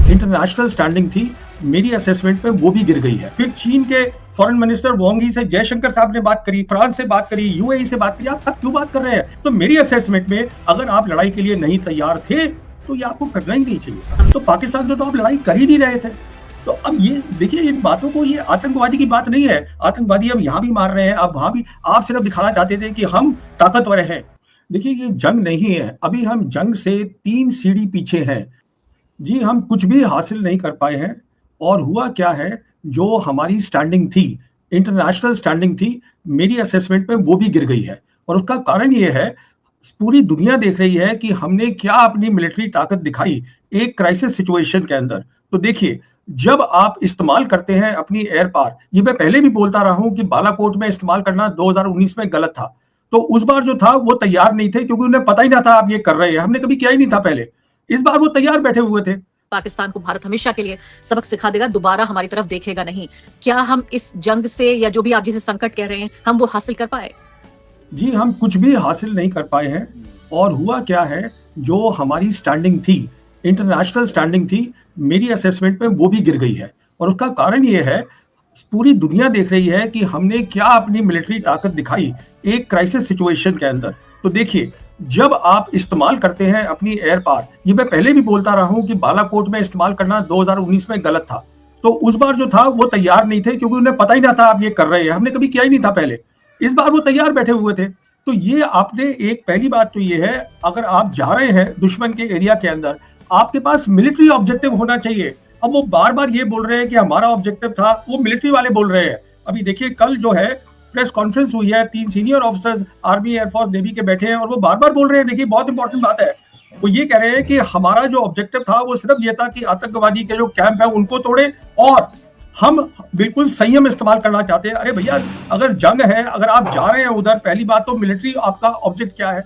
International standing थी, मेरी assessment में वो भी गिर गई है। फिर चीन के फॉरेन मिनिस्टर वांग ही से जयशंकर साहब ने बात करी, फ्रांस से बात करी, यूएई से बात करी। आप सब क्यों बात कर रहे हैं? तो मेरी असेसमेंट में अगर आप लड़ाई के लिए नहीं तैयार थे तो ये आपको करना ही नहीं चाहिए। तो पाकिस्तान से तो आप लड़ाई कर ही नहीं रहे थे। तो अब ये देखिए, इन बातों को, ये आतंकवादी की बात नहीं है। आतंकवादी हम यहाँ भी मार रहे हैं, अब वहां भी। आप सिर्फ दिखाना चाहते थे कि हम ताकतवर हैं। देखिए, ये जंग नहीं है। अभी हम जंग से 3 सीढ़ी पीछे हैं जी। हम कुछ भी हासिल नहीं कर पाए हैं। और हुआ क्या है, जो हमारी स्टैंडिंग थी, इंटरनेशनल स्टैंडिंग थी, मेरी असेसमेंट में वो भी गिर गई है। और उसका कारण ये है, पूरी दुनिया देख रही है कि हमने क्या अपनी मिलिट्री ताकत दिखाई एक क्राइसिस सिचुएशन के अंदर। तो देखिए, जब आप इस्तेमाल करते हैं अपनी एयर पावर, ये मैं पहले भी बोलता रहा हूं कि बालाकोट में इस्तेमाल करना 2019 में गलत था। तो उस बार जो था वो तैयार नहीं थे, क्योंकि उन्हें पता ही ना था आप ये कर रहे हैं। हमने कभी किया ही नहीं था पहले। इस बार वो तैयार बैठे हुए थे। पाकिस्तान को भारत हमेशा के लिए सबक सिखा देगा, दोबारा हमारी तरफ देखेगा नहीं। क्या हम इस जंग से, या जो भी आप जिसे संकट कह रहे हैं, हम वो हासिल कर पाए? जी, हम कुछ भी हासिल नहीं कर पाए हैं। और हुआ क्या है, जो हमारी स्टैंडिंग थी, इंटरनेशनल स्टैंडिंग थी, मेरी असेसमेंट में वो भी गिर गई है। और उसका कारण ये है, पूरी दुनिया देख रही है कि हमने क्या अपनी मिलिट्री ताकत दिखाई एक क्राइसिस सिचुएशन के अंदर। तो देखिए, जब आप इस्तेमाल करते हैं अपनी एयर पावर, ये मैं पहले भी बोलता रहा हूं कि बालाकोट में इस्तेमाल करना 2019 में गलत था। तो उस बार जो था वो तैयार नहीं थे, क्योंकि उन्हें पता ही ना था आप ये कर रहे हैं। हमने कभी किया ही नहीं था पहले। इस बार वो तैयार बैठे हुए थे। तो ये आपने एक, पहली बात तो ये है, अगर आप जा रहे हैं दुश्मन के एरिया के अंदर, आपके पास मिलिट्री ऑब्जेक्टिव होना चाहिए। अब वो बार बार ये बोल रहे हैं कि हमारा ऑब्जेक्टिव था, वो मिलिट्री वाले बोल रहे हैं। अभी देखिए, कल जो है प्रेस कॉन्फ्रेंस हुई है, 3 senior officers army, air force, navy के बैठे हैं, और वो बार बार बोल रहे हैं, देखिए बहुत इंपॉर्टेंट बात है, वो ये कह रहे हैं कि हमारा जो ऑब्जेक्टिव था वो सिर्फ ये था कि आतंकवादी के जो कैंप है उनको तोड़े, और हम बिल्कुल संयम इस्तेमाल करना चाहते हैं। अरे भैया, अगर जंग है, अगर आप जा रहे हैं उधर, पहली बात तो मिलिट्री आपका ऑब्जेक्ट क्या है?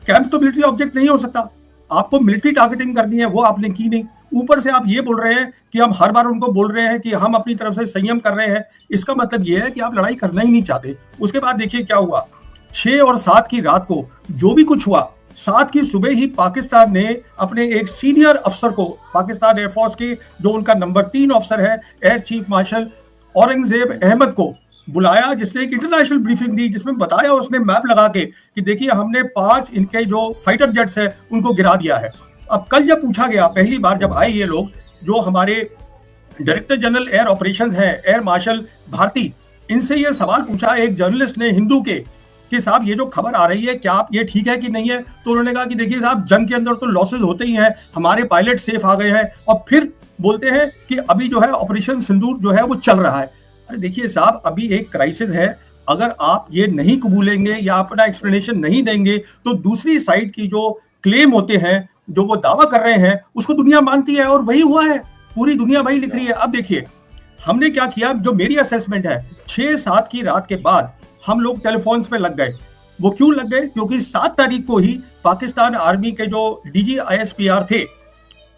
कैंप तो मिलिट्री ऑब्जेक्ट नहीं हो सकता। आपको मिलिट्री टारगेटिंग करनी है, वो आपने की नहीं। ऊपर से आप ये बोल रहे हैं कि हम हर बार उनको बोल रहे हैं कि हम अपनी तरफ से संयम कर रहे हैं। इसका मतलब ये है कि आप लड़ाई करना ही नहीं चाहते। उसके बाद देखिए क्या हुआ, 6 और 7 की रात को जो भी कुछ हुआ, 7 की सुबह ही पाकिस्तान ने अपने एक सीनियर अफसर को, पाकिस्तान एयरफोर्स के जो उनका नंबर 3 अफसर है, air chief marshal Aurangzeb Ahmed को बुलाया, जिसने एक इंटरनेशनल ब्रीफिंग दी, जिसमें बताया उसने मैप लगा के कि देखिए हमने 5 इनके जो फाइटर जेट्स है उनको गिरा दिया है। अब कल जब पूछा गया, पहली बार जब आए ये लोग, जो हमारे डायरेक्टर जनरल एयर ऑपरेशंस है, एयर मार्शल भारती, इनसे ये सवाल पूछा एक जर्नलिस्ट ने, हिंदू के, कि साहब ये जो खबर आ रही है, क्या आप ये ठीक है कि नहीं है? तो उन्होंने कहा कि देखिए साहब, जंग के अंदर तो लॉसेज होते ही हैं, हमारे पायलट सेफ आ गए हैं। और फिर बोलते हैं कि अभी जो है ऑपरेशन सिंदूर जो है वो चल रहा है। अरे देखिए साहब, अभी एक क्राइसिस है। अगर आप ये नहीं कबूलेंगे या अपना एक्सप्लेनेशन नहीं देंगे, तो दूसरी साइड की जो क्लेम होते हैं, जो वो दावा कर रहे हैं, उसको दुनिया मानती है। और वही हुआ है, पूरी दुनिया वही लिख रही है। अब देखिए हमने क्या किया, जो मेरी असेसमेंट है, 6-7 की रात के बाद हम लोग टेलीफोन्स पे लग गए। वो क्यों लग गए? क्योंकि 7 तारीख को ही पाकिस्तान आर्मी के जो डीजी ISPR थे,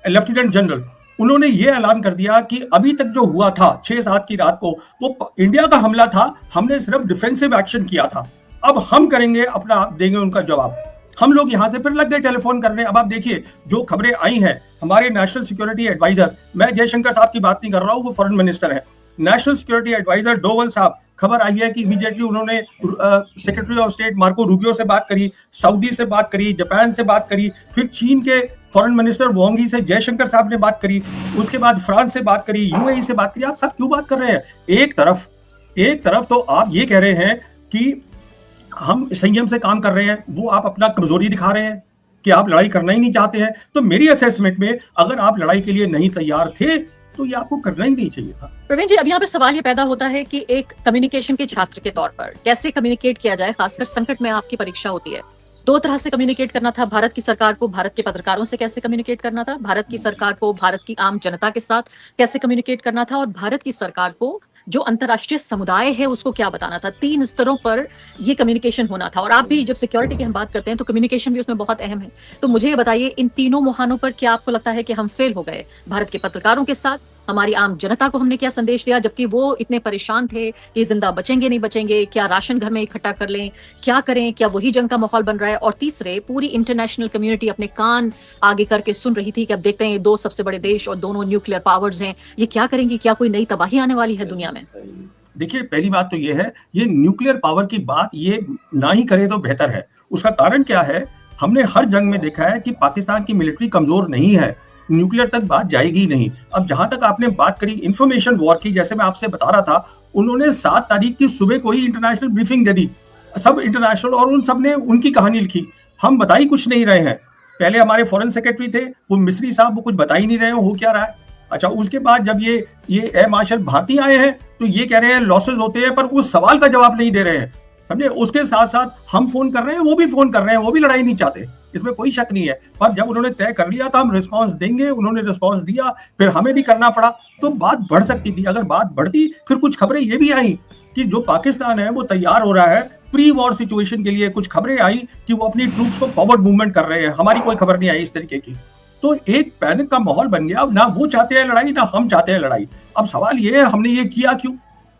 लेफ्टिनेंट जनरल, उन्होंने ये ऐलान कर दिया कि अभी तक जो हुआ था 6-7 की रात को, वो इंडिया का हमला था, हमने सिर्फ डिफेंसिव एक्शन किया था। अब हम करेंगे अपना, देंगे उनका जवाब। हम लोग यहां से फिर लग गए टेलीफोन करने। अब आप देखिए जो खबरें आई हैं, हमारे नेशनल सिक्योरिटी एडवाइजर, मैं जयशंकर साहब की बात नहीं कर रहा हूं, वो फॉरेन मिनिस्टर है, नेशनल सिक्योरिटी एडवाइजर डोवल साहब, खबर आई है कि इमीडिएटली उन्होंने secretary of state Marco Rubio से बात करी, सऊदी से बात करी, जापान से बात करी, फिर चीन के फॉरेन मिनिस्टर वांग ही से जयशंकर साहब ने बात करी, उसके बाद फ्रांस से बात करी, यूएई से बात करी। आप सब क्यों बात कर रहे हैं? एक तरफ तो आप ये कह रहे हैं कि हम संयम से काम कर रहे हैं, वो आप अपना कमजोरी दिखा रहे हैं कि आप लड़ाई करना ही नहीं चाहते हैं। तो मेरी असेसमेंट में अगर आप लड़ाई के लिए नहीं तैयार थे तो ये आपको करना ही नहीं चाहिए था। प्रवीण जी, अब यहाँ पे सवाल ये पैदा होता है कि एक कम्युनिकेशन के छात्र के तौर पर कैसे कम्युनिकेट किया जाए, खासकर संकट में आपकी परीक्षा होती है। 2 तरह से कम्युनिकेट करना था, भारत की सरकार को भारत के पत्रकारों से कैसे कम्युनिकेट करना था, भारत की सरकार को भारत की आम जनता के साथ कैसे कम्युनिकेट करना था, और भारत की सरकार को जो अंतर्राष्ट्रीय समुदाय है उसको क्या बताना था। 3 स्तरों पर ये कम्युनिकेशन होना था। और आप भी जब सिक्योरिटी की हम बात करते हैं तो कम्युनिकेशन भी उसमें बहुत अहम है। तो मुझे ये बताइए, इन तीनों मुहानों पर क्या आपको लगता है कि हम फेल हो गए, भारत के पत्रकारों के साथ, हमारी आम जनता को हमने क्या संदेश दिया, जबकि वो इतने परेशान थे कि जिंदा बचेंगे नहीं बचेंगे, क्या राशन घर में इकट्ठा कर लें, क्या करें, क्या वही जंग का माहौल बन रहा है। और तीसरे, पूरी इंटरनेशनल कम्युनिटी अपने कान आगे करके सुन रही थी कि अब देखते हैं ये दो सबसे बड़े देश और दोनों न्यूक्लियर पावर्स हैं, ये क्या करेंगी, क्या कोई नई तबाही आने वाली है दुनिया में। देखिए, पहली बात तो ये है, ये न्यूक्लियर पावर की बात ये ना ही करे तो बेहतर है। उसका कारण क्या है, हमने हर जंग में देखा है कि पाकिस्तान की मिलिट्री कमजोर नहीं है, न्यूक्लियर तक बात जाएगी ही नहीं। अब जहां तक आपने बात करी इंफॉर्मेशन वॉर की, जैसे मैं आपसे बता रहा था, उन्होंने 7 तारीख की सुबह को ही इंटरनेशनल ब्रीफिंग दे दी, सब इंटरनेशनल, और उन सब ने उनकी कहानी लिखी। हम बता ही कुछ नहीं रहे हैं। पहले हमारे फॉरेन सेक्रेटरी थे वो मिस्री साहब, वो कुछ बता ही नहीं रहे हो क्या रहा है। अच्छा, उसके बाद जब ये एयर मार्शल भारती आए हैं तो ये कह रहे हैं लॉसेस होते हैं, पर उस सवाल का जवाब नहीं दे रहे हैं, समझे। उसके साथ साथ हम फोन कर रहे हैं, वो भी फोन कर रहे हैं, वो भी लड़ाई नहीं चाहते, इसमें कोई शक नहीं है। पर जब उन्होंने तय कर लिया था हम रिस्पांस देंगे, उन्होंने रिस्पांस दिया, फिर हमें भी करना पड़ा, तो बात बढ़ सकती थी। अगर बात बढ़ती, फिर कुछ खबरें ये भी आई कि जो पाकिस्तान है वो तैयार हो रहा है प्री वॉर सिचुएशन के लिए। कुछ खबरें आई कि वो अपनी ट्रूप्स को फॉरवर्ड मूवमेंट कर रहे हैं, हमारी कोई खबर नहीं आई इस तरीके की। तो एक पैनिक का माहौल बन गया। ना वो चाहते हैं लड़ाई, ना हम चाहते हैं लड़ाई। अब सवाल ये है, हमने ये किया क्यों?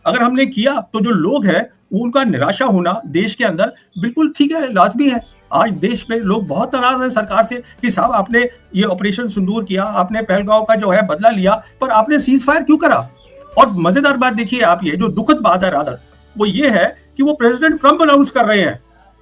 अगर हमने किया तो जो लोग हैं उनका निराशा होना देश के अंदर बिल्कुल ठीक है, लाजमी है। आज देश में लोग बहुत नाराज हैं सरकार से कि साहब आपने ये ऑपरेशन सिंदूर किया, आपने पहलगांव का जो है बदला लिया, पर आपने सीज फायर क्यों करा? और मजेदार बात देखिए आप, ये जो दुखद बात है रादर, वो ये है कि वो प्रेसिडेंट ट्रंप अनाउंस कर रहे हैं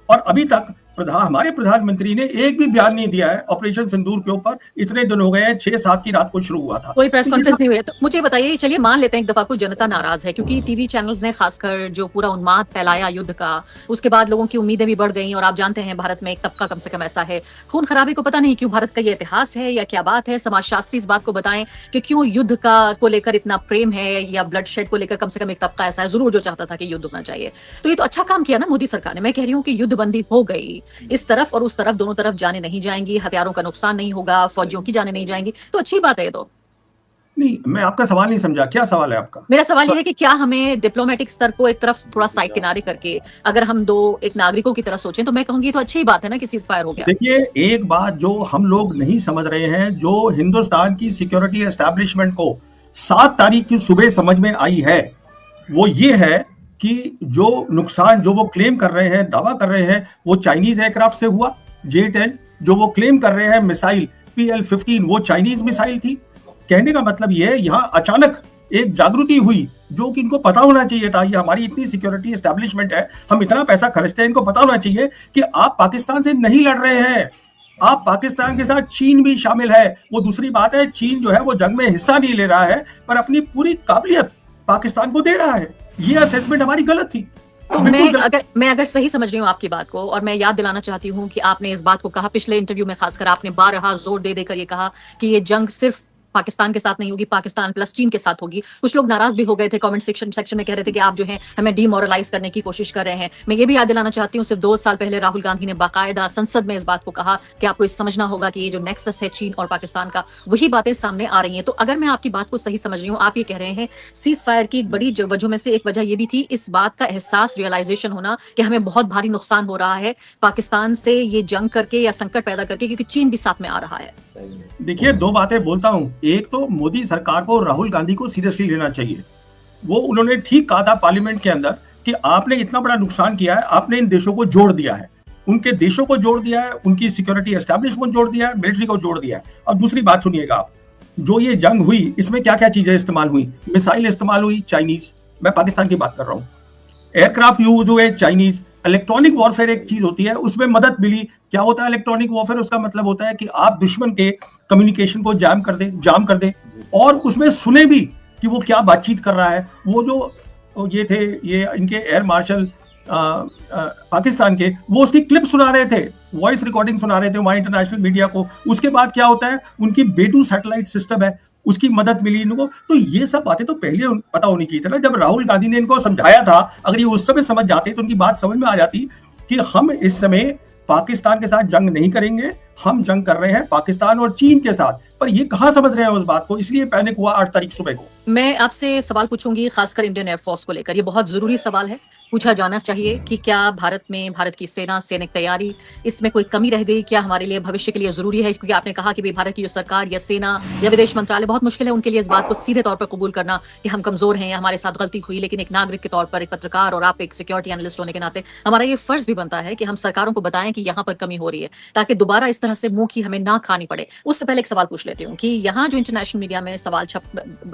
और अभी तक हमारे प्रधानमंत्री ने एक भी बयान नहीं दिया है ऑपरेशन सिंदूर के ऊपर। इतने दिन हो गए हैं, 6-7 की रात को शुरू हुआ था, कोई प्रेस कॉन्फ्रेंस नहीं हुई है। तो मुझे बताइए, चलिए मान लेते हैं एक दफा को जनता नाराज है क्योंकि टीवी चैनल्स ने खासकर जो पूरा उन्माद फैलाया युद्ध का, उसके बाद लोगों की उम्मीदें भी बढ़ गई। और आप जानते हैं भारत में एक तबका कम से कम ऐसा है, खून खराबे को पता नहीं क्यों, भारत का ये इतिहास है या क्या बात है, समाजशास्त्री इस बात को बताएं कि क्यों युद्ध का को लेकर इतना प्रेम है, या ब्लड शेड को लेकर कम से कम एक तबका ऐसा है जरूर जो चाहता था कि युद्ध होना चाहिए। तो ये तो अच्छा काम किया ना मोदी सरकार ने। मैं कह रही हूँ कि युद्ध बंदी हो गई, इस तरफ और उस तरफ, दोनों तरफ जाने नहीं जाएंगी, हथियारों का नुकसान नहीं होगा, फौजियों की जाने नहीं जाएंगी, तो अच्छी बात है ये तो। नहीं, मैं आपका सवाल नहीं समझा, क्या सवाल है आपका? मेरा सवाल ये है कि क्या हमें डिप्लोमेटिक स्तर को एक तरफ थोड़ा साइड किनारे करके, अगर हम दो एक नागरिकों की तरह सोचें, तो मैं कहूंगी तो अच्छी बात है ना कि सीज फायर हो गया। देखिए, एक बात जो हम लोग नहीं समझ रहे हैं, जो हिंदुस्तान की सिक्योरिटी एस्टैब्लिशमेंट को 7 तारीख की सुबह समझ में आई है, वो ये है कि जो नुकसान जो वो क्लेम कर रहे हैं, दावा कर रहे हैं, वो चाइनीज एयरक्राफ्ट से हुआ। J-10 जो वो क्लेम कर रहे हैं मिसाइल PL-15, वो चाइनीज मिसाइल थी। कहने का मतलब ये है, यहाँ अचानक एक जागृति हुई जो कि इनको पता होना चाहिए था। ये हमारी इतनी सिक्योरिटी एस्टैब्लिशमेंट है, हम इतना पैसा खर्चते हैं, इनको पता होना चाहिए कि आप पाकिस्तान से नहीं लड़ रहे हैं, आप पाकिस्तान के साथ चीन भी शामिल है। वो दूसरी बात है, चीन जो है वो जंग में हिस्सा नहीं ले रहा है, पर अपनी पूरी काबिलियत पाकिस्तान को दे रहा है। ये असेसमेंट हमारी गलत थी। तो मैं अगर सही समझ रही हूँ आपकी बात को, और मैं याद दिलाना चाहती हूँ कि आपने इस बात को कहा पिछले इंटरव्यू में, खासकर आपने बारहा जोर दे देकर ये कहा कि ये जंग सिर्फ पाकिस्तान के साथ नहीं होगी, पाकिस्तान प्लस चीन के साथ होगी। कुछ लोग नाराज भी हो गए थे, कमेंट सेक्शन में कह रहे थे कि आप जो हैं हमें डिमोरलाइज करने की कोशिश कर रहे हैं। मैं ये भी याद दिलाना चाहती हूँ, सिर्फ 2 साल पहले राहुल गांधी ने बाकायदा संसद में इस बात को कहा कि आपको इस समझना होगा कि ये जो नेक्सस है चीन और पाकिस्तान का, वही बातें सामने आ रही हैं। तो अगर मैं आपकी बात को सही समझ रही हूँ, आप ये कह रहे हैं सीज फायर की बड़ी वजह में से एक वजह ये भी थी इस बात का एहसास, रियलाइजेशन होना कि हमें बहुत भारी नुकसान हो रहा है पाकिस्तान से ये जंग करके या संकट पैदा करके, क्योंकि चीन भी साथ में आ रहा है। देखिए, 2 बातें बोलता हूं। एक तो मोदी सरकार को राहुल गांधी को सीरियसली लेना चाहिए। वो उन्होंने ठीक कहा था पार्लियामेंट के अंदर कि आपने इतना बड़ा नुकसान किया है, आपने इन देशों को जोड़ दिया है, उनके देशों को जोड़ दिया है, उनकी सिक्योरिटी एस्टैब्लिशमेंट जोड़ दिया है, मिलिट्री को जोड़ दिया है। अब दूसरी बात सुनिएगा आप, जो ये जंग हुई इसमें क्या क्या चीजें इस्तेमाल हुई? मिसाइल इस्तेमाल हुई चाइनीज, मैं पाकिस्तान की बात कर रहा हूँ, एयरक्राफ्ट यूज हुए चाइनीज, इलेक्ट्रॉनिक वॉरफेयर एक चीज होती है, उसमें मदद मिली। क्या होता है इलेक्ट्रॉनिक वॉरफेयर? उसका मतलब होता है कि आप दुश्मन के कम्युनिकेशन को जाम कर दे और उसमें सुने भी कि वो क्या बातचीत कर रहा है। वो जो ये थे, ये इनके एयर मार्शल पाकिस्तान के, वो उसकी क्लिप सुना रहे थे, वॉइस रिकॉर्डिंग सुना रहे थे वहां इंटरनेशनल मीडिया को। उसके बाद क्या होता है, उनकी बेडू सैटेलाइट सिस्टम है, उसकी मदद मिली इनको। तो ये सब बातें तो पहले पता होनी चाहिए था ना, जब राहुल गांधी ने इनको समझाया था। अगर ये उस समय समझ जाते तो उनकी बात समझ में आ जाती कि हम इस समय पाकिस्तान के साथ जंग नहीं करेंगे, हम जंग कर रहे हैं पाकिस्तान और चीन के साथ। पर ये कहां समझ रहे हैं उस बात को, इसलिए पैनिक हुआ 8 तारीख सुबह को। मैं आपसे सवाल पूछूंगी खासकर इंडियन एयरफोर्स को लेकर, ये बहुत जरूरी सवाल है। पूछा जाना चाहिए कि क्या भारत में भारत की सेना, सैनिक तैयारी, इसमें कोई कमी रह गई? क्या हमारे लिए भविष्य के लिए ज़रूरी है? क्योंकि आपने कहा कि भई भारत की जो सरकार या सेना या विदेश मंत्रालय, बहुत मुश्किल है उनके लिए इस बात को सीधे तौर पर कबूल करना कि हम कमज़ोर हैं या हमारे साथ गलती हुई। लेकिन एक नागरिक के तौर पर, एक पत्रकार और आप एक सिक्योरिटी एनालिस्ट होने के नाते हमारा ये फ़र्ज़ भी बनता है कि हम सरकारों को बताएँ कि यहाँ पर कमी हो रही है, ताकि दोबारा इस तरह से मुँह की हमें ना खानी पड़े। उससे पहले एक सवाल पूछ लेती हूँ कि यहाँ जो इंटरनेशनल मीडिया में सवाल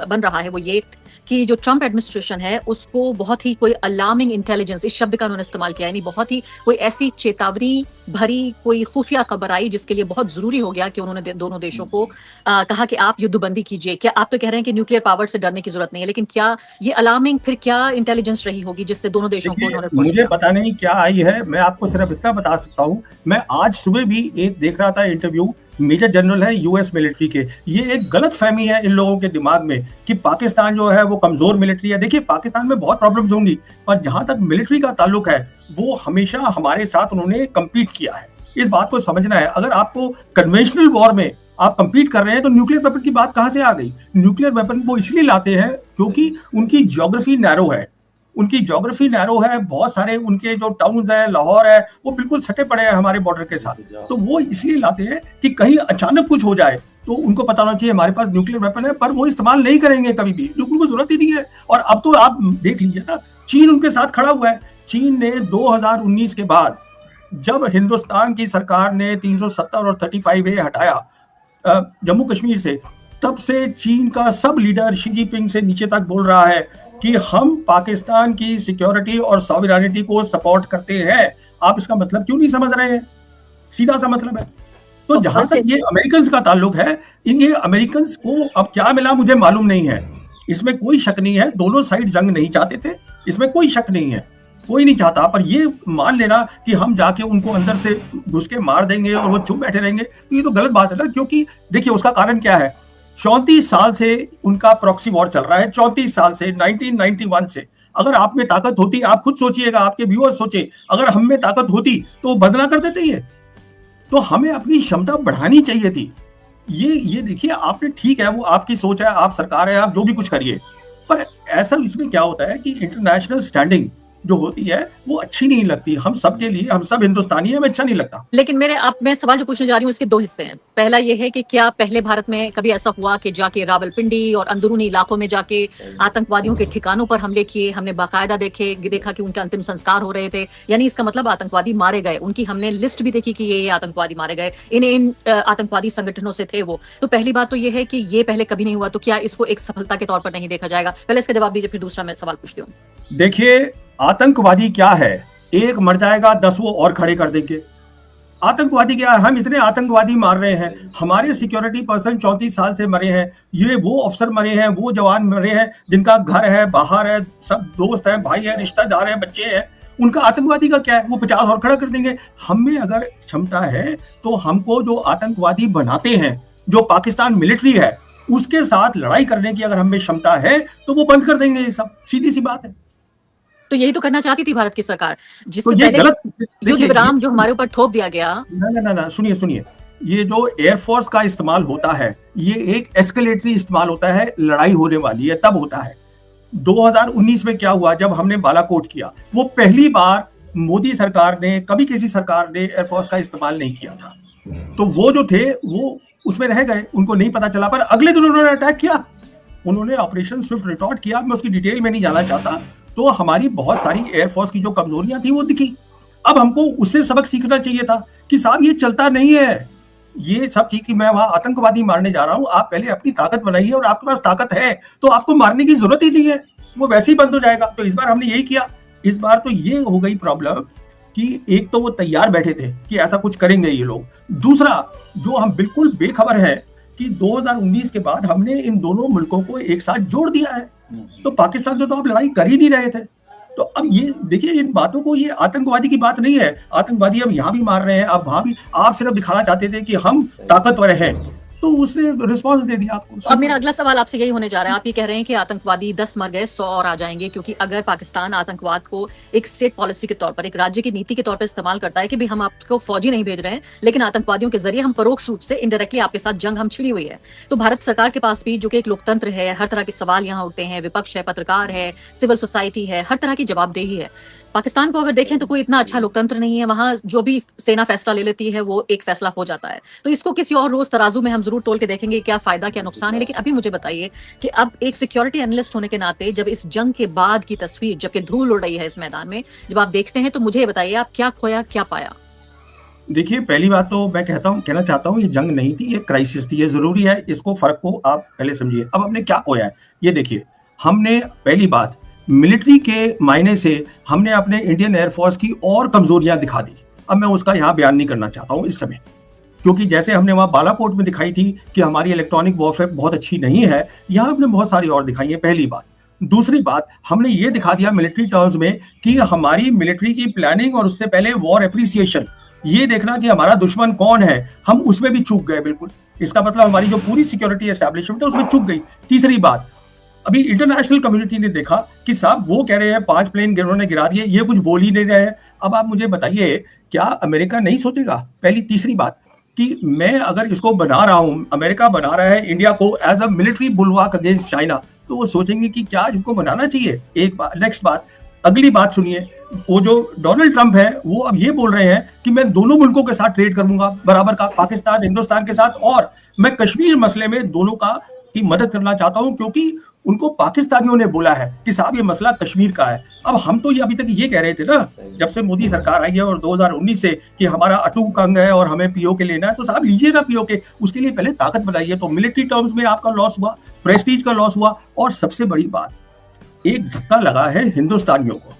बन रहा है वो ये कि जो ट्रंप एडमिनिस्ट्रेशन है उसको बहुत ही कोई अलार्मिंग इंटेलिजेंस, इस शब्द का उन्होंने इस्तेमाल किया, यानी बहुत ही कोई ऐसी चेतावनी भरी कोई खुफिया खबर आई जिसके लिए बहुत जरूरी हो गया कि उन्होंने दोनों देशों को कहा कि आप युद्धबंदी कीजिए। क्या आप तो कह रहे हैं कि न्यूक्लियर पावर से डरने की जरूरत नहीं है, लेकिन क्या ये अलार्मिंग फिर क्या इंटेलिजेंस रही होगी जिससे दोनों देशों को उन्होंने मुझे पता नहीं क्या आई है, मैं आपको सिर्फ इतना बता सकता हूँ। मैं आज सुबह भी एक देख रहा था इंटरव्यू, मेजर जनरल है यूएस मिलिट्री के। ये एक गलत फहमी है इन लोगों के दिमाग में कि पाकिस्तान जो है वो कमजोर मिलिट्री है। देखिए, पाकिस्तान में बहुत प्रॉब्लम्स होंगी, पर जहां तक मिलिट्री का ताल्लुक है वो हमेशा हमारे साथ उन्होंने कम्पीट किया है। इस बात को समझना है। अगर आपको कन्वेंशनल वॉर में आप कम्पीट कर रहे हैं तो न्यूक्लियर वेपन की बात कहां से आ गई? न्यूक्लियर वेपन वो इसलिए लाते हैं क्योंकि उनकी ज्योग्राफी नैरो है, उनकी ज्योग्राफी नैरो है। बहुत सारे उनके जो टाउन्स है, लाहौर है, वो बिल्कुल सटे पड़े हैं हमारे बॉर्डर के साथ। तो वो इसलिए लाते हैं कि कहीं अचानक कुछ हो जाए तो उनको पता होना चाहिए हमारे पास न्यूक्लियर वेपन है, पर वो इस्तेमाल नहीं करेंगे कभी भी, उनको जरूरत ही नहीं है। और अब तो आप देख लीजिए ना, चीन उनके साथ खड़ा हुआ है। चीन ने 2019 के बाद जब हिंदुस्तान की सरकार ने 370 और 35A हटाया जम्मू कश्मीर से, तब से चीन का सब लीडर शी जिनपिंग से नीचे तक बोल रहा है कि हम पाकिस्तान की सिक्योरिटी और सॉवरेनिटी को सपोर्ट करते हैं। आप इसका मतलब क्यों नहीं समझ रहे हैं? सीधा सा मतलब है। तो जहां तक ये अमेरिकन का ताल्लुक है, इन ये अमेरिकन को अब क्या मिला मुझे मालूम नहीं है। इसमें कोई शक नहीं है, दोनों साइड जंग नहीं चाहते थे, इसमें कोई शक नहीं है, कोई नहीं चाहता। पर ये मान लेना कि हम जाके उनको अंदर से घुस के मार देंगे और वो चुप बैठे रहेंगे, तो ये तो गलत बात है ना। क्योंकि देखिए उसका कारण क्या है, 34 साल से उनका प्रॉक्सी वॉर चल रहा है, 34 साल से, 1991 से। अगर आप में ताकत होती, आप खुद सोचिएगा, आपके व्यूअर्स सोचे, अगर हम में ताकत होती तो बदला कर देते ये। तो हमें अपनी क्षमता बढ़ानी चाहिए थी। ये देखिए, आपने, ठीक है वो आपकी सोच है, आप सरकार है, आप जो भी कुछ करिए, पर ऐसा इसमें क्या होता है कि इंटरनेशनल स्टैंडिंग जो होती है वो अच्छी नहीं लगती हम सब के लिए। हम सब हिंदुस्तानी है, हमें अच्छा नहीं लगता। लेकिन मैं सवाल जो पूछने जा रही हूँ इसके दो हिस्से हैं। पहला ये है कि क्या पहले भारत में कभी ऐसा हुआ कि जाके रावलपिंडी और अंदरूनी इलाकों में जाके आतंकवादियों के ठिकानों पर हमले किए, हमने बाकायदा देखा कि उनके अंतिम संस्कार हो रहे थे, यानी इसका मतलब आतंकवादी मारे गए, उनकी हमने लिस्ट भी देखी कि ये आतंकवादी मारे गए, इन आतंकवादी संगठनों से थे वो। तो पहली बात तो ये है कि ये पहले कभी नहीं हुआ, तो क्या इसको एक सफलता के तौर पर नहीं देखा जाएगा? पहले इसका जवाब दीजिए, फिर दूसरा मैं सवाल पूछती हूँ। देखिए, आतंकवादी क्या है, एक मर जाएगा 10 वो और खड़े कर देंगे। आतंकवादी क्या है, हम इतने आतंकवादी मार रहे हैं, हमारे सिक्योरिटी पर्सन 34 साल से मरे हैं, ये वो अफसर मरे हैं, वो जवान मरे हैं जिनका घर है, बाहर है, सब दोस्त हैं, भाई है, रिश्तेदार हैं, बच्चे हैं, उनका आतंकवादी का क्या है? वो 50 और खड़ा कर देंगे। हम में अगर क्षमता है तो हमको जो आतंकवादी बनाते हैं, जो पाकिस्तान मिलिट्री है, उसके साथ लड़ाई करने की अगर हम में क्षमता है तो वो बंद कर देंगे। ये सब सीधी सी बात है। तो यही तो करना चाहती थी भारत की सरकार, जिससे पहले युद्ध विराम जो हमारे ऊपर थोप दिया गया। ना, सुनिए, ये जो एयरफोर्स का इस्तेमाल होता है, ये एक एस्केलेटरी इस्तेमाल होता है, लड़ाई होने वाली है तब होता है। 2019 में क्या हुआ, जब हमने बालाकोट किया, वो पहली बार मोदी सरकार ने, कभी किसी सरकार ने एयरफोर्स का इस्तेमाल नहीं किया था। तो वो जो थे वो उसमें रह गए, उनको नहीं पता चला, पर अगले दिन उन्होंने अटैक किया, उन्होंने ऑपरेशन स्विफ्ट रिटॉर्ट किया। मैं उसकी डिटेल में नहीं जाना चाहता। तो हमारी बहुत सारी एयरफोर्स की जो कमजोरियां थी वो दिखी। अब हमको उससे सबक सीखना चाहिए था कि साहब ये चलता नहीं है, ये सब चीज की मैं वहां आतंकवादी मारने जा रहा हूं, आप पहले अपनी ताकत बनाइए, और आपके पास ताकत है तो आपको मारने की जरूरत ही नहीं है, वो वैसे ही बंद हो जाएगा। तो इस बार हमने यही किया। इस बार तो ये हो गई प्रॉब्लम कि एक तो वो तैयार बैठे थे कि ऐसा कुछ करेंगे ये लोग, दूसरा जो हम बिल्कुल बेखबर है कि 2019 के बाद हमने इन दोनों मुल्कों को एक साथ जोड़ दिया है। तो पाकिस्तान से तो आप लड़ाई कर ही नहीं रहे थे। तो अब ये देखिए, इन बातों को, ये आतंकवादी की बात नहीं है। आतंकवादी हम यहाँ भी मार रहे हैं, अब वहां भी। आप सिर्फ दिखाना चाहते थे कि हम ताकतवर हैं, तो उसने रिस्पॉन्स दे दिया आपको। अब मेरा अगला सवाल आपसे यही होने जा रहा है, आप ये कह रहे हैं कि आतंकवादी 10 मर गए 100 और आ जाएंगे, क्योंकि अगर पाकिस्तान आतंकवाद को एक स्टेट पॉलिसी के तौर पर, एक राज्य की नीति के तौर पर इस्तेमाल करता है कि भी हम आपको फौजी नहीं भेज रहे हैं, लेकिन आतंकवादियों के जरिए हम परोक्ष रूप से इनडायरेक्टली आपके साथ जंग हम छिड़ी हुई है, तो भारत सरकार के पास भी, जो कि एक लोकतंत्र है, हर तरह के सवाल यहाँ उठते हैं, विपक्ष है, पत्रकार है, सिविल सोसाइटी है, हर तरह की जवाबदेही है। पाकिस्तान को अगर देखें तो कोई इतना अच्छा लोकतंत्र नहीं है, वहां जो भी सेना फैसला ले लेती है वो एक फैसला हो जाता है। तो इसको किसी और रोज तराजू में हम जरूर तोल के देखेंगे क्या फायदा क्या नुकसान है। लेकिन अभी मुझे बताइए कि अब एक सिक्योरिटी एनालिस्ट होने के नाते, जब इस जंग के बाद की तस्वीर, जबकि धूल उड़ रही है इस मैदान में, जब आप देखते हैं तो मुझे बताइए आप क्या खोया क्या पाया। देखिए, पहली बात तो मैं कहना चाहता हूँ, ये जंग नहीं थी, ये क्राइसिस थी। ये जरूरी है, इसको फर्क को आप पहले समझिए। अब हमने क्या खोया है ये देखिए। हमने पहली बात, मिलिट्री के मायने से हमने अपने इंडियन एयरफोर्स की और कमजोरियां दिखा दी। अब मैं उसका यहाँ बयान नहीं करना चाहता हूँ इस समय, क्योंकि जैसे हमने वहां बालाकोट में दिखाई थी कि हमारी इलेक्ट्रॉनिक वॉरफेयर बहुत अच्छी नहीं है, यहाँ हमने बहुत सारी और दिखाई है, पहली बात। दूसरी बात, हमने ये दिखा दिया मिलिट्री टर्म्स में कि हमारी मिलिट्री की प्लानिंग और उससे पहले वॉर एप्रिसिएशन, ये देखना कि हमारा दुश्मन कौन है, हम उसमें भी चूक गए बिल्कुल। इसका मतलब हमारी जो पूरी सिक्योरिटी एस्टैब्लिशमेंट है उसमें चूक गई। तीसरी बात, अभी इंटरनेशनल कम्युनिटी ने देखा कि साहब वो कह रहे हैं 5 प्लेन उन्होंने गिरा दिए, ये कुछ बोल ही नहीं रहे हैं। अब आप मुझे बताइए, क्या अमेरिका नहीं सोचेगा? पहली तीसरी बात कि मैं अगर इसको बना रहा हूं, अमेरिका बना रहा है इंडिया को as a military bulwark against China, तो वो सोचेंगे कि क्या इसको बनाना चाहिए। एक बात। नेक्स्ट बात, अगली बात सुनिए, वो जो डोनाल्ड ट्रंप है वो अब ये बोल रहे हैं कि मैं दोनों मुल्कों के साथ ट्रेड करूंगा बराबर का, पाकिस्तान हिंदुस्तान के साथ, और मैं कश्मीर मसले में दोनों की मदद करना चाहता हूं, क्योंकि उनको पाकिस्तानियों ने बोला है कि साहब ये मसला कश्मीर का है। अब हम तो ये अभी तक ये कह रहे थे ना, जब से मोदी सरकार आई है और 2019 से, कि हमारा अटूट अंग है और हमें पीओके लेना है, तो साहब लीजिए ना पीओके, उसके लिए पहले ताकत बनाइए। तो मिलिट्री टर्म्स में आपका लॉस हुआ, प्रेस्टीज का लॉस हुआ, और सबसे बड़ी बात, एक धक्का लगा है हिंदुस्तानियों को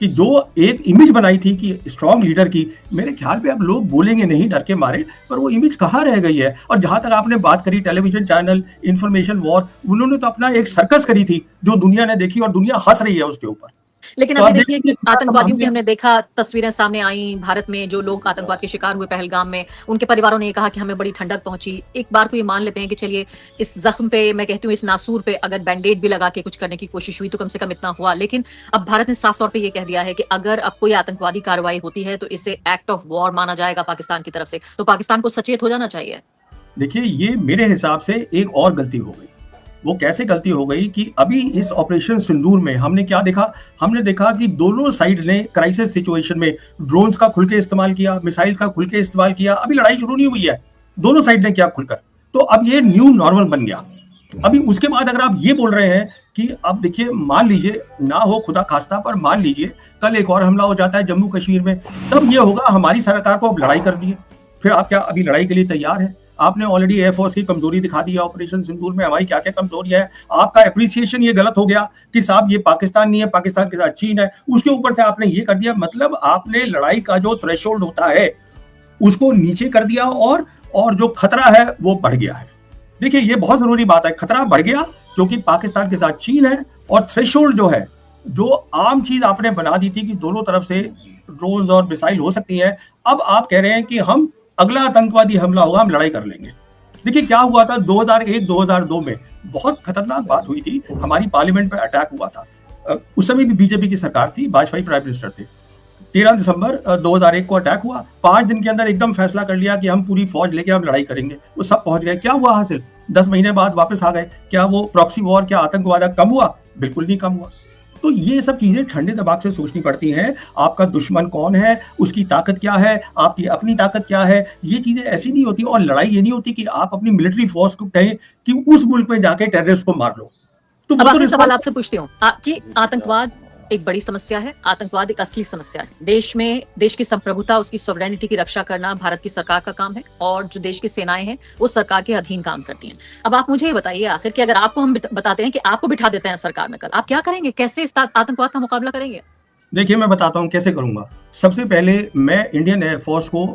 कि जो एक इमेज बनाई थी कि स्ट्रॉन्ग लीडर की, मेरे ख्याल पे अब लोग बोलेंगे नहीं डर के मारे, पर वो इमेज कहाँ रह गई है। और जहां तक आपने बात करी टेलीविजन चैनल, इंफॉर्मेशन वॉर, उन्होंने तो अपना एक सर्कस करी थी जो दुनिया ने देखी और दुनिया हंस रही है उसके ऊपर। लेकिन अभी देखिए कि आतंकवादियों की हमने देखा, तस्वीरें सामने आई भारत में, जो लोग आतंकवाद के शिकार हुए पहलगाम में, उनके परिवारों ने ये कहा कि हमें बड़ी ठंडक पहुंची। एक बार को ये मान लेते हैं कि चलिए इस जख्म पे, मैं कहती हूँ इस नासूर पे अगर बैंडेड भी लगा के कुछ करने की कोशिश हुई तो कम से कम इतना हुआ। लेकिन अब भारत ने साफ तौर पर यह कह दिया है कि अगर अब कोई आतंकवादी कार्रवाई होती है तो इसे एक्ट ऑफ वॉर माना जाएगा पाकिस्तान की तरफ से। तो पाकिस्तान को सचेत हो जाना चाहिए। देखिए, ये मेरे हिसाब से एक और गलती हो गई। वो कैसे गलती हो गई कि अभी इस ऑपरेशन सिंदूर में हमने क्या देखा? हमने देखा कि दोनों साइड ने क्राइसिस सिचुएशन में ड्रोन्स का खुल के इस्तेमाल किया, मिसाइल का खुल के इस्तेमाल किया। अभी लड़ाई शुरू नहीं हुई है, दोनों साइड ने किया खुलकर। तो अब ये न्यू नॉर्मल बन गया। अभी उसके बाद अगर आप ये बोल रहे हैं कि अब देखिए, मान लीजिए ना हो खुदा खास्ता, पर मान लीजिए कल एक और हमला हो जाता है जम्मू कश्मीर में, तब ये होगा हमारी सरकार को अब लड़ाई करनी है। फिर आप क्या अभी लड़ाई के लिए तैयार है? आपने ऑलरेडी एयरफोर्स की कमजोरी दिखा दी है ऑपरेशन सिंदूर में, हमारी क्या क्या कमजोरी है। आपका एप्रिसिएशन ये गलत हो गया कि साहब ये पाकिस्तान नहीं है, पाकिस्तान के साथ चीन है। उसके ऊपर से आपने ये कर दिया, मतलब आपने लड़ाई का जो थ्रेशोल्ड होता है उसको नीचे कर दिया, और जो खतरा है वो बढ़ गया है। देखिए, ये बहुत जरूरी बात है, खतरा बढ़ गया क्योंकि पाकिस्तान के साथ चीन है, और थ्रेशोल्ड जो है, जो आम चीज आपने बना दी थी कि दोनों तरफ से ड्रोन और मिसाइल हो सकती है, अब आप कह रहे हैं कि हम अगला आतंकवादी हमला होगा हम लड़ाई कर लेंगे। देखिए क्या हुआ था 2001-2002 में, बहुत खतरनाक बात हुई थी। हमारी पार्लियामेंट पे अटैक हुआ था, उस समय भी बीजेपी की सरकार थी, वाजपेयी प्राइम मिनिस्टर थे। 13 दिसंबर 2001 को अटैक हुआ। 5 दिन के अंदर एकदम फैसला कर लिया कि हम पूरी फौज लेके हम लड़ाई करेंगे। वो सब पहुंच गए, क्या हुआ हासिल? 10 महीने बाद वापस आ गए। क्या वो प्रॉक्सी वॉर, क्या आतंकवाद कम हुआ? बिल्कुल नहीं कम हुआ। तो ये सब चीजें ठंडे दिमाग से सोचनी पड़ती हैं। आपका दुश्मन कौन है, उसकी ताकत क्या है, आपकी अपनी ताकत क्या है, ये चीजें ऐसी नहीं होती। और लड़ाई ये नहीं होती कि आप अपनी मिलिट्री फोर्स को कहें कि उस मुल्क में जाके टेररिस्ट को मार लो। तो अब आखिरी सवाल आपसे पूछती हूँ कि आतंकवाद एक बड़ी समस्या है, आतंकवाद एक असली समस्या है। देश में देश की संप्रभुता, उसकी सॉवरेनिटी की रक्षा करना भारत की सरकार का काम है, और जो देश की सेनाएं हैं वो सरकार के अधीन काम करती हैं। अब आप मुझे बताइए आखिर कि अगर आपको हम बताते हैं कि आपको बिठा देते हैं सरकार में कल, आप क्या करेंगे? कैसे इस आतंकवाद का मुकाबला करेंगे? देखिए, मैं बताता हूँ कैसे करूंगा। सबसे पहले मैं इंडियन एयरफोर्स को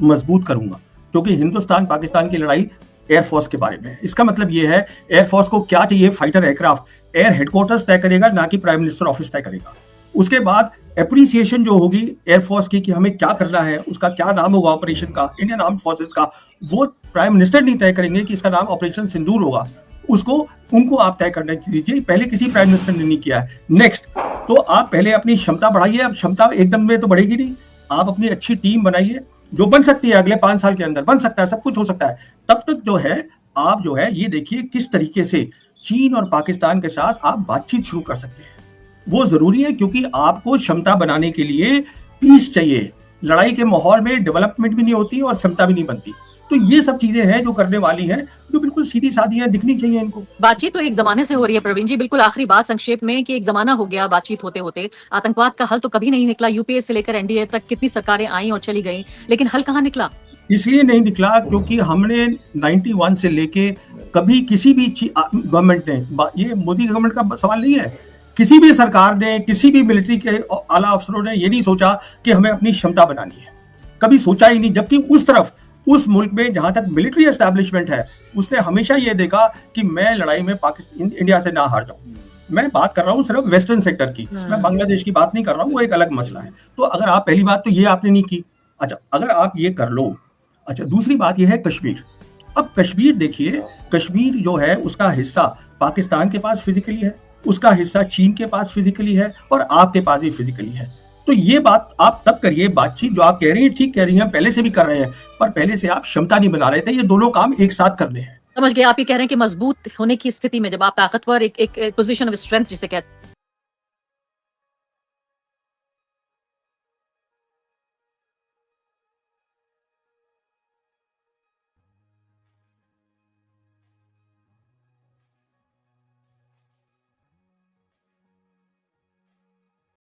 मजबूत करूंगा, क्योंकि हिंदुस्तान पाकिस्तान की लड़ाई एयरफोर्स के बारे में है। इसका मतलब ये है एयरफोर्स को क्या चाहिए, फाइटर एयरक्राफ्ट एयर हेडक्वार्टर्स तय करेगा, ना कि प्राइम मिनिस्टर ऑफिस तय करेगा। उसके बाद एप्रिसिएशन जो होगी एयरफोर्स की कि हमें क्या करना है, उसका क्या नाम होगा ऑपरेशन का, इंडियन आर्म फोर्सेस का, वो प्राइम मिनिस्टर नहीं तय करेंगे कि इसका नाम ऑपरेशन सिंदूर होगा, उसको उनको आप तय करने दीजिए, पहले किसी प्राइम मिनिस्टर ने नहीं किया है। नेक्स्ट, तो आप पहले अपनी क्षमता बढ़ाइए। अब क्षमता एकदम में तो बढ़ेगी नहीं, आप अपनी अच्छी टीम बनाइए जो बन सकती है अगले 5 साल के अंदर, बन सकता है, सब कुछ हो सकता है। तब तक जो है आप जो है ये देखिए किस तरीके से चीन और पाकिस्तान के साथ आप बातचीत शुरू कर सकते हैं। वो जरूरी है क्योंकि आपको क्षमता बनाने के लिए पीस चाहिए। लड़ाई के माहौल में डेवलपमेंट भी नहीं होती और क्षमता भी नहीं बनती। तो ये सब चीजें हैं जो करने वाली हैं, जो बिल्कुल सीधी सादी हैं, दिखनी चाहिए इनको। बातचीत तो एक जमाने से हो रही है प्रवीण जी, बिल्कुल आखिरी बात संक्षेप में कि एक जमाना हो गया बातचीत होते होते, आतंकवाद का हल तो कभी नहीं निकला। यूपीए से लेकर एनडीए तक कितनी सरकारें आई और चली गई, लेकिन हल कहाँ निकला? इसलिए नहीं निकला क्योंकि हमने 91 से लेके कभी किसी भी गवर्नमेंट ने, ये मोदी गवर्नमेंट का सवाल नहीं है, किसी भी सरकार ने, किसी भी मिलिट्री के आला अफसरों ने ये नहीं सोचा कि हमें अपनी क्षमता बनानी है, कभी सोचा ही नहीं। जबकि उस तरफ, उस मुल्क में जहां तक मिलिट्री एस्टैब्लिशमेंट है, उसने हमेशा ये देखा कि मैं लड़ाई में पाकिस्तान इंडिया से ना हार जाऊं। मैं बात कर रहा हूं सिर्फ वेस्टर्न सेक्टर की, मैं बांग्लादेश की बात नहीं कर रहा हूं, वो एक अलग मसला है। तो अगर आप, पहली बात तो ये आपने नहीं की, अच्छा अगर आप ये कर लो, अच्छा दूसरी बात ये है कश्मीर। अब कश्मीर देखिए, कश्मीर जो है उसका हिस्सा पाकिस्तान के पास फिजिकली है, उसका हिस्सा चीन के पास फिजिकली है और आपके पास भी फिजिकली है। तो ये बात आप तब करिए, बातचीत जो आप कह रही हैं ठीक कह रही हैं, पहले से भी कर रहे हैं, पर पहले से आप क्षमता नहीं बना रहे थे। ये दोनों काम एक साथ करने हैं। समझ गए, आप ये कह रहे हैं कि मजबूत होने की स्थिति में जब आप ताकतवर एक पोजीशन ऑफ स्ट्रेंथ जिसे कहते